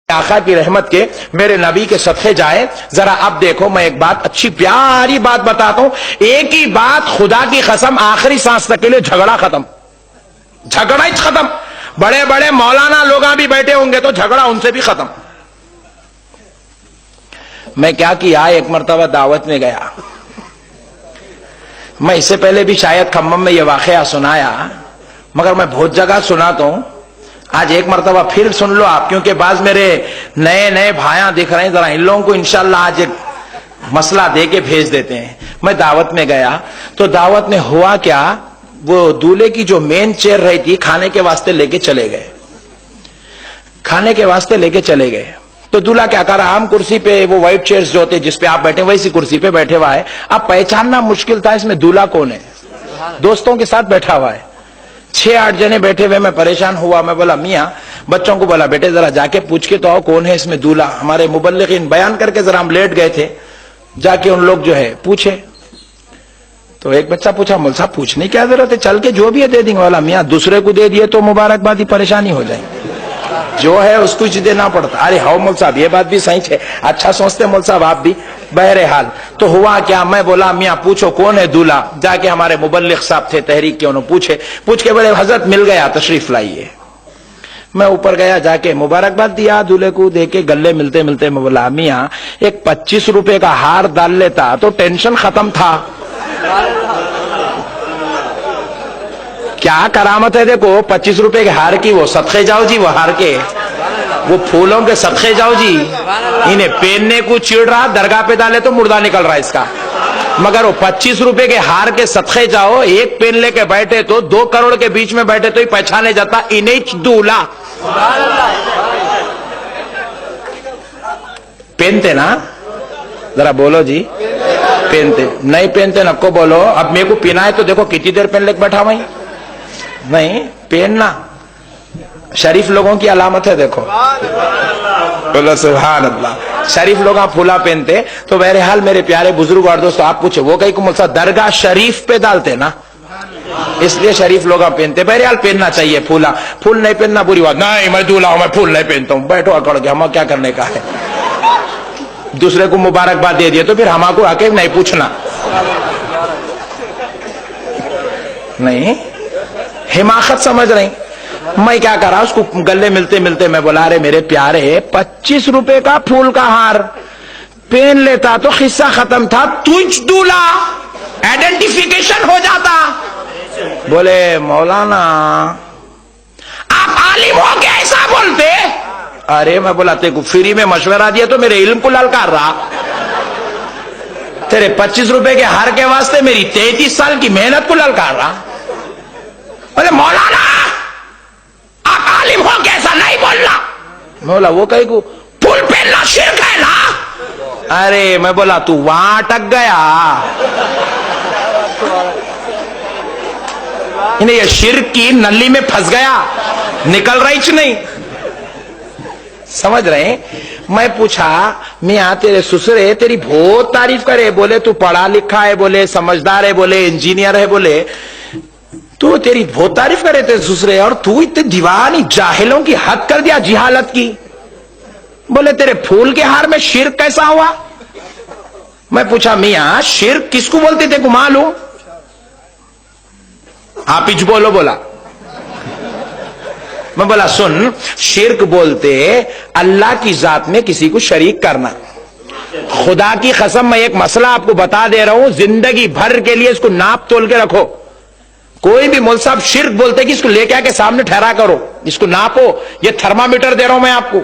आका की रहमत के मेरे नबी के सदक़े जाए। जरा अब देखो, मैं एक बात अच्छी प्यारी बात बताता हूं, एक ही बात खुदा की कसम, आखिरी सांस तक के लिए झगड़ा खत्म, झगड़ा ही खत्म। बड़े बड़े मौलाना लोग भी बैठे होंगे तो झगड़ा उनसे भी खत्म। मैं क्या किया, एक मरतबा दावत में गया। मैं इससे पहले भी शायद खम्मम में यह वाकया सुनाया, मगर मैं बहुत जगह सुनाता हूं। आज एक मरतबा फिर सुन लो आप, क्योंकि बाज मेरे नए नए भाइयां दिख रहे हैं, जरा इन लोगों को इंशाल्लाह आज एक मसला दे के भेज देते हैं। मैं दावत में गया तो दावत में हुआ क्या, वो दूल्हे की जो मेन चेयर रही थी खाने के वास्ते लेके चले गए, खाने के वास्ते लेके चले गए। तो दूल्हा क्या कर रहा, आम कुर्सी पे, वो व्हाइट चेयर्स जो होते जिसपे आप बैठे वैसी कुर्सी पे बैठे हुआ है। अब पहचानना मुश्किल था इसमें दूल्हा कौन है, दोस्तों के साथ बैठा हुआ है। 6-8 जने बैठे हुए, मैं परेशान हुआ। मैं बोला मियाँ, बच्चों को बोला बेटे जरा जाके पूछ के तो आओ कौन है इसमें दूल्हा। हमारे मुबल्लिगीन बयान करके जरा हम लेट गए थे, जाके उन लोग जो है पूछे। तो एक बच्चा पूछा, मौलवी साहब पूछने की क्या जरूरत है, चल के जो भी है दे देंगे। वाला मियाँ दूसरे को दे दिए तो मुबारकबादी परेशानी हो जाए, जो है उसको ही देना पड़ता। अरे हाउ मौलवी साहब, ये बात भी सही है, अच्छा सोचते मौलवी साहब आप भी। बहरहाल तो हुआ क्या, मैं बोला मियाँ पूछो कौन है दूल्हा। जाके हमारे मुबल्लिग साहब थे तहरीक के, उन्होंने पूछ के बोले हजरत मिल गया, तशरीफ लाइए। मैं ऊपर गया, जाके मुबारकबाद दिया दूल्हे को, दे के गले मिलते मिलते मैं बोला मियाँ एक 25 रुपए का हार डाल लेता तो टेंशन खत्म था। क्या करामत है देखो, 25 रुपए के हार की, वो सदक़े जाओ जी, वो हार के, वो फूलों के सदक़े जाओ जी। इन्हें पहनने को चिढ़ रहा, दरगाह पे डाले तो मुर्दा निकल रहा है इसका, मगर वो 25 रुपए के हार के सदक़े जाओ, एक पेन लेके बैठे तो 2 करोड़ के बीच में बैठे तो ही पहचाने जाता, इन्हें दूल्हा। पहनते ना, जरा बोलो जी, पहनते नहीं पहनते नको बोलो। अब मेरे को पीना है तो देखो कितनी देर पहन लेके बैठा वहीं, नहीं पहनना शरीफ लोगों की अलामत है। देखो बोलो सुभान अल्लाह, शरीफ लोग आप फूला पहनते। तो बहरहाल मेरे प्यारे बुजुर्ग और दोस्तों, आप पूछे वो कहीं को दरगाह शरीफ पे डालते ना, इसलिए शरीफ लोग आप पहनते। बहरहाल पहनना चाहिए फूला, फूल नहीं पहनना बुरी बात नहीं। मैं दूल्हा हूं, मैं फूल नहीं पहनता हूं, बैठो अकड़ के, हम क्या करने का है। दूसरे को मुबारकबाद दे दिए तो फिर हमको आके नहीं पूछना, नहीं हिमाकत समझ रही। मैं क्या करा, उसको गले मिलते मिलते मैं बोला अरे मेरे प्यारे 25 रुपए का फूल का हार पहन लेता तो किस्सा खत्म था, तुझ दूल्हा आइडेंटिफिकेशन हो जाता। बोले मौलाना आप आलिम हो क्या ऐसा बोलते। अरे मैं बोला तेरे को फ्री में मशवरा दिया तो मेरे इल्म को ललकार रहा, तेरे 25 रुपए के हार के वास्ते मेरी 33 साल की मेहनत को ललकार रहा। बोले मौलाना आप आलिम हो कैसा नहीं बोलना। बोला वो कहीं को फूल पहनना शिर्क है ना। अरे मैं बोला तू वहां अटक गया, इन्हें ये शिर्क की नली में फंस गया, निकल रही नहीं, समझ रहे। मैं पूछा मियाँ तेरे ससुरे तेरी बहुत तारीफ करे, बोले तू पढ़ा लिखा है, बोले समझदार है, बोले इंजीनियर है, बोले तू तेरी बहुत तारीफ करे तेरे ससुरे, और तू इतने दीवानी जाहिलों की हद कर दिया जिहालत की। बोले तेरे फूल के हार में शिर्क कैसा हुआ। मैं पूछा मियाँ शिर्क किसको बोलते थे को मालूम। आप ही बोलो। बोला मैं बोला सुन, शिर्क बोलते अल्लाह की जात में किसी को शरीक करना। खुदा की कसम मैं एक मसला आपको बता दे रहा हूं, जिंदगी भर के लिए इसको नाप तोल के रखो। कोई भी मौलवी साहब शिर्क बोलते कि इसको लेके आके सामने ठहरा करो, इसको नापो, ये थर्मामीटर दे रहा हूं मैं आपको,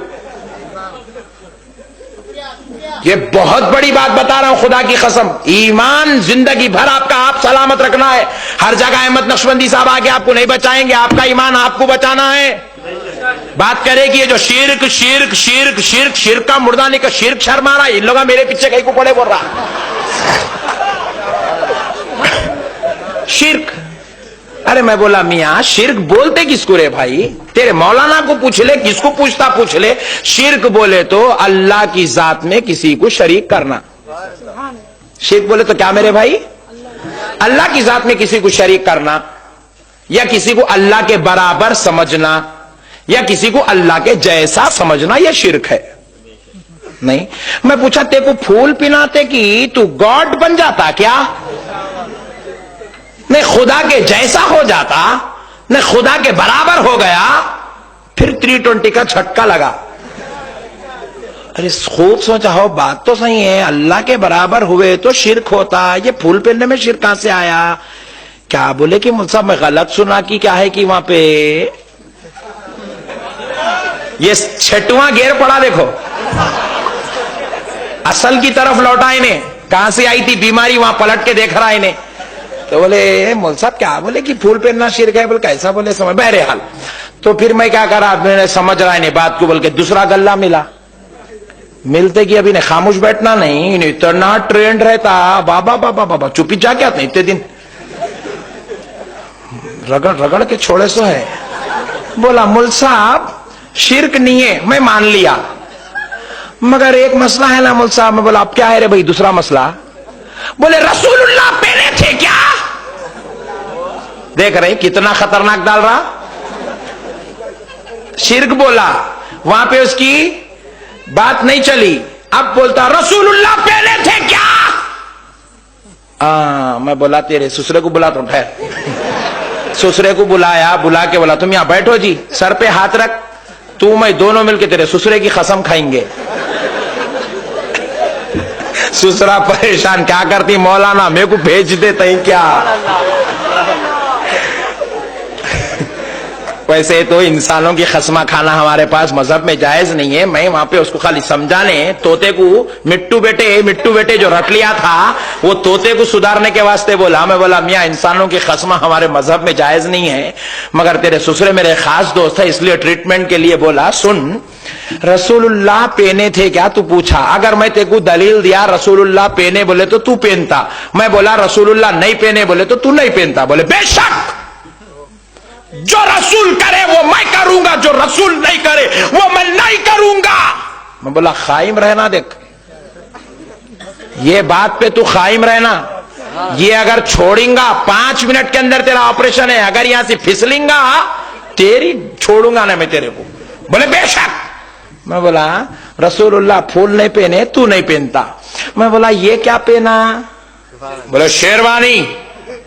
ये बहुत बड़ी बात बता रहा हूं खुदा की कसम। ईमान जिंदगी भर आपका आप सलामत रखना है। हर जगह अहमद नक्शबंदी साहब आके आपको नहीं बचाएंगे, आपका ईमान आपको बचाना है। बात करे कि ये जो शिर्क शिर्क शिर्क शिर्क शिर्क का मुर्दा नहीं का शिर्क शर्मा रहा, इन लोग मेरे पीछे कहीं को पड़े बोल रहा शिर्क। अरे मैं बोला मियाँ शिर्क बोलते किसको रे भाई, तेरे मौलाना को पूछ ले, किसको पूछता पूछ ले। शिर्क बोले तो अल्लाह की जात में किसी को शरीक करना। शिर्क बोले तो क्या मेरे भाई, अल्लाह की जात में किसी को शरीक करना, या किसी को अल्लाह के बराबर समझना, या किसी को अल्लाह के जैसा समझना यह शिर्क है। नहीं, मैं पूछा तेरे को फूल पिलाते कि तू गॉड बन जाता क्या? नहीं, खुदा के जैसा हो जाता, नहीं खुदा के बराबर हो गया, फिर 320 का झटका लगा। अरे खूब सोचा हो, बात तो सही है, अल्लाह के बराबर हुए तो शिर्क होता, ये फूल पहनने में शिर्क कहां से आया? क्या बोले कि मुझसे मैं गलत सुना कि क्या है कि वहां पे ये 6वां गेर पड़ा, देखो असल की तरफ लौटा इन्हें, कहां से आई थी बीमारी वहां पलट के देख रहा है इन्हें। तो बोले मौलवी साहब क्या बोले कि फूल पहनना शिर्क है? बोले कैसा? बोले समझ। बहरहाल तो फिर मैं क्या करा, मैंने समझ रहा है बात को, बोल के दूसरा गल्ला मिला। मिलते कि अभी ने खामोश बैठना नहीं, इतना ट्रेंड रहता, बाबा बाबा बाबा चुपी जा क्या इतने दिन रगड़ रगड़ के छोड़े सो है। बोला मुल साहब शिर्क नहीं है, मैं मान लिया, मगर एक मसला है ना मुल साहब। मैं बोला अब क्या है रे भाई दूसरा मसला? बोले रसूलुल्लाह पहने थे क्या? देख रहे कितना खतरनाक डाल रहा, शिर्क बोला, वहां पे उसकी बात नहीं चली, अब बोलता रसूलुल्लाह पहने थे क्या? मैं बोला तेरे ससुरे को बुला, तुम ठहर। ससुरे को बुलाया, बुला के बोला तुम यहां बैठो जी, सर पे हाथ रख, तू मैं दोनों मिलके तेरे ससुरे की कसम खाएंगे। ससुरा परेशान, क्या करती मौलाना मेरे को भेज देते क्या? वैसे तो इंसानों की खस्मा खाना हमारे पास मजहब में जायज नहीं है। मैं वहां पे उसको खाली समझाने, तोते को मिट्टू बेटे जो रट लिया था वो तोते को सुधारने के वास्ते बोला। मैं बोला मियाँ इंसानों की खस्मा हमारे मजहब में जायज नहीं है, मगर तेरे ससुरे मेरे खास दोस्त है इसलिए ट्रीटमेंट के लिए बोला। सुन, रसूलुल्लाह पहने थे क्या तू पूछा, अगर मैं तेरे को दलील दिया रसूलुल्लाह पहने बोले तो तू पहनता, मैं बोला रसूलुल्लाह नहीं पहने बोले तो तू नहीं पहनता। बोले बेशक जो रसूल करे वो मैं करूंगा, जो रसूल नहीं करे वो मैं नहीं करूंगा। मैं बोला कायम रहना, देख ये बात पे तू कायम रहना, ये अगर छोड़ेगा 5 मिनट के अंदर तेरा ऑपरेशन है, अगर यहां से फिसलेंगा तेरी छोड़ूंगा ना मैं तेरे को। बोले बेशक। मैं बोला रसूलुल्लाह फूल नहीं पहने, तू नहीं पहनता। मैं बोला ये क्या पहना? बोले शेरवानी।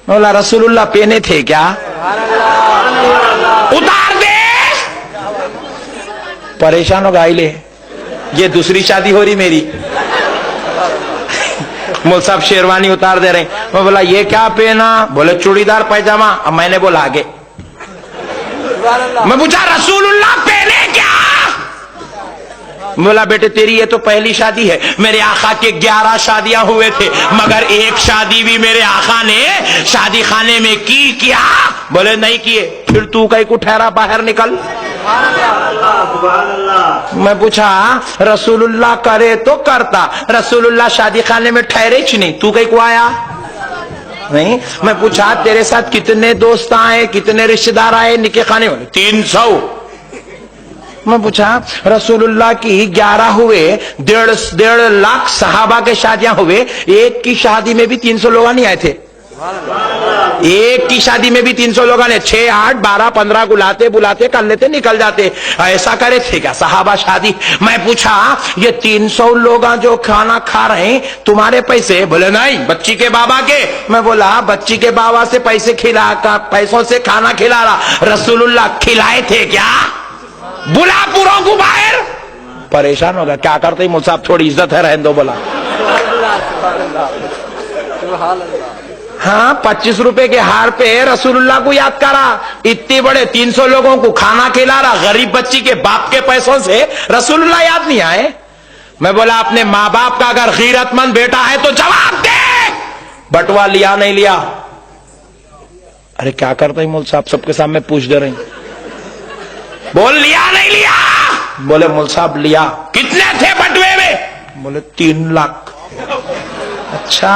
मैं बोला रसूलुल्लाह पहने थे क्या? उतार दे। परेशान हो गाइले, ये दूसरी शादी हो रही मेरी, मोल साहब शेरवानी उतार दे रहे। मैं बोला ये क्या पहना? बोले चूड़ीदार पैजामा। अब मैंने बोला आगे, मैं पूछा रसूलुल्लाह पहने क्या? बोला बेटे तेरी ये तो पहली शादी है, मेरे आका के 11 शादियां हुए थे, मगर एक शादी भी मेरे आका ने शादी खाने में की क्या? बोले नहीं किए। फिर तू कहीं को ठहरा, बाहर निकल। मैं पूछा रसूलुल्लाह करे तो करता, रसूलुल्लाह शादी खाने में ठहरे च नहीं, तू कहीं को आया नहीं। मैं पूछा तेरे साथ कितने दोस्त आए, कितने रिश्तेदार आए निके खाने वाले? 300। मैं पूछा रसूलुल्लाह की 11 हुए, 1.5 लाख सहाबा के शादियां हुए, एक की शादी में भी 300 लोग नहीं आए थे। एक की शादी में भी 300 लोग ने 6, 8, 12, 15 बुलाते बुलाते कर लेते, निकल जाते। ऐसा करे थे क्या सहाबा शादी? मैं पूछा ये 300 लोग जो खाना खा रहे हैं तुम्हारे पैसे? बोले नहीं बच्ची के बाबा के। मैं बोला बच्ची के बाबा से पैसे खिला, पैसों से खाना खिला रहा, रसूलुल्लाह खिलाए थे क्या? बुला पूरों को बाहर। परेशान हो गया, क्या करते मुझसे थोड़ी इज्जत है रहने दो। बोला हाँ 25 रुपए के हार पे रसूलुल्लाह को याद करा, इतने बड़े 300 लोगों को खाना खिला रहा, गरीब बच्ची के बाप के पैसों से रसूलुल्लाह याद नहीं आए? मैं बोला अपने माँ बाप का अगर गैरतमंद बेटा है तो जवाब दे, बटवा लिया नहीं लिया? अरे क्या करते हैं मौल साहब, सबके सामने पूछ दे रहे हैं। बोल लिया नहीं लिया? बोले मौल साहब लिया। कितने थे बटवे में? बोले 3 लाख। अच्छा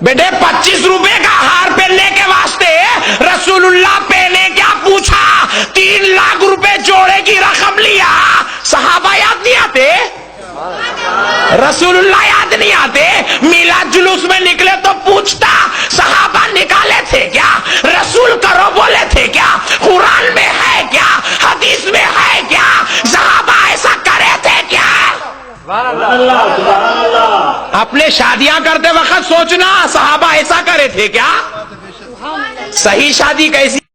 बेटे 25 रुपए का हार पहनने के वास्ते रसूलुल्लाह पहने क्या पूछा? 3 लाख रुपए जोड़े की रकम लिया। सहाबा याद नहीं आते? रसूलुल्लाह याद नहीं आते? मिलाद जुलूस में निकले तो पूछता सहाबा निकाले थे क्या? रसूल करो बोले थे क्या? कुरान में है क्या? हदीस हदीस में है क्या? सहाबा ऐसा करे थे क्या? अपने शादियां करते वक्त सोचना, सहाबा ऐसा करे थे क्या? सही शादी कैसी